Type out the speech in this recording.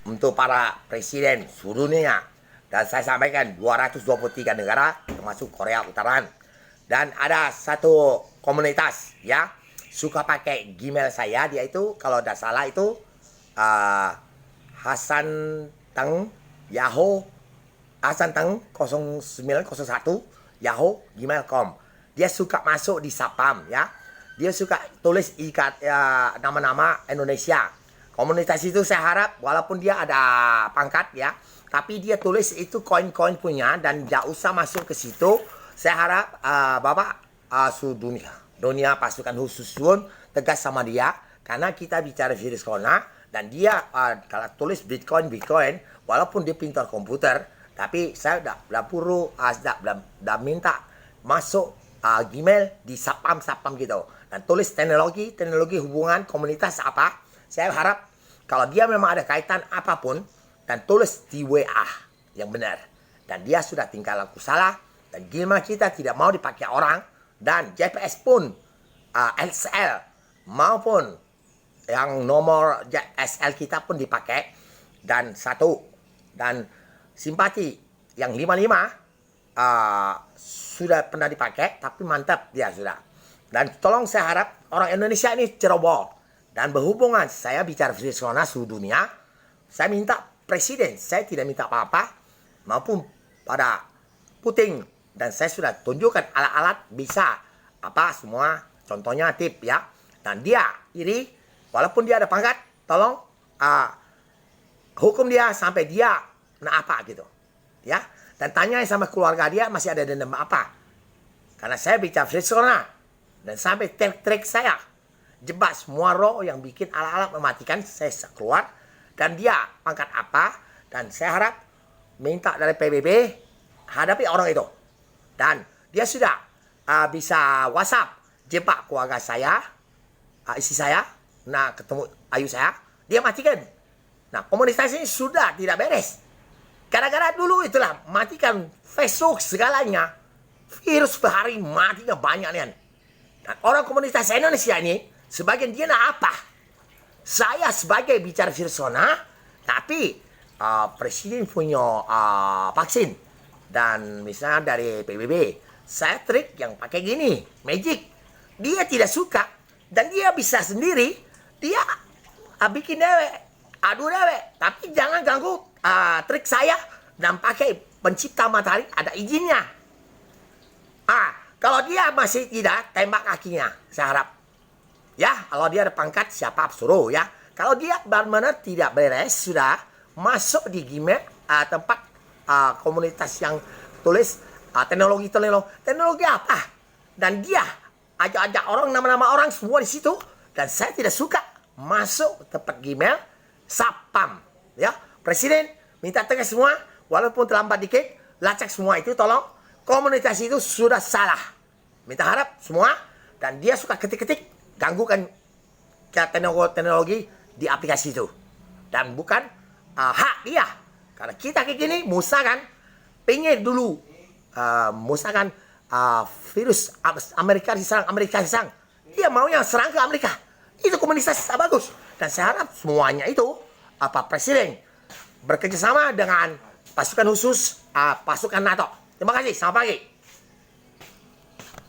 Untuk para presiden seluruh dunia, dan saya sampaikan 223 negara termasuk Korea Utara, dan ada satu komunitas ya suka pakai Gmail saya, dia itu kalau tidak salah itu Hasan Teng Yahoo Hasan Teng 0901 Yahoo gmail.com. Dia suka masuk di Sapam ya, dia suka tulis ikat nama-nama Indonesia. Komunitas itu saya harap walaupun dia ada pangkat ya, tapi dia tulis itu koin-koin punya dan tidak usah masuk ke situ. Saya harap Bapak dunia pasukan khusus pun tegas sama dia, karena kita bicara virus corona dan dia kalau tulis Bitcoin walaupun dia pintar komputer, tapi saya tidak perlu tidak minta masuk Gmail di sapam gitu dan tulis teknologi hubungan komunitas apa. Saya harap kalau dia memang ada kaitan apapun dan tulis di WA yang benar. Dan dia sudah tinggal laku salah. Dan Gmail kita tidak mau dipakai orang. Dan GPS pun SL maupun yang nomor SL kita pun dipakai. Dan simpati yang 55 sudah pernah dipakai. Tapi mantap dia sudah. Dan tolong saya harap orang Indonesia ini ceroboh. Dan berhubungan saya bicara virus corona seluruh dunia, saya minta presiden, saya tidak minta apa-apa, maupun pada Putin, dan saya sudah tunjukkan alat-alat bisa apa semua, contohnya tip ya. Dan dia iri, walaupun dia ada pangkat, tolong hukum dia sampai dia apa gitu ya. Dan tanya sama keluarga dia masih ada dendam apa, karena saya bicara virus corona dan sampai trik saya jebak semua roh yang bikin alat-alat mematikan, saya keluar. Dan dia pangkat apa, dan saya harap minta dari PBB hadapi orang itu. Dan dia sudah bisa WhatsApp jebak keluarga saya, istri saya, nah ketemu ayu saya, dia matikan. Nah komunitas ini sudah tidak beres, gara-gara dulu itulah matikan Facebook segalanya. Virus per hari matinya banyak nih. Dan orang komunitas Indonesia ini sebagian dia apa? Saya sebagai bicara virus corona, tapi presiden punya vaksin. Dan misalnya dari PBB, saya trik yang pakai gini, magic. Dia tidak suka, dan dia bisa sendiri, dia bikin dewek, adu dewek. Tapi jangan ganggu trik saya, dan pakai pencipta matahari, ada izinnya. Kalau dia masih tidak, tembak kakinya, saya harap. Ya, kalau dia ada pangkat, siapa suruh ya. Kalau dia benar-benar tidak beres, sudah masuk di Gmail, tempat komunitas yang tulis teknologi apa. Dan dia ajak-ajak orang, nama-nama orang semua di situ. Dan saya tidak suka masuk tempat Gmail, sapam. Ya, Presiden minta tegas semua, walaupun terlambat dikit, lacak semua itu tolong. Komunitas itu sudah salah. Minta harap semua, dan dia suka ketik-ketik, ganggukan teknologi di aplikasi itu. Dan bukan hak dia. Karena kita kayak gini, musnahkan, pengen dulu musnahkan virus Amerika diserang. Dia maunya serang ke Amerika. Itu komunisasi bagus. Dan saya harap semuanya itu, presiden bekerjasama dengan pasukan khusus, pasukan NATO. Terima kasih, selamat pagi.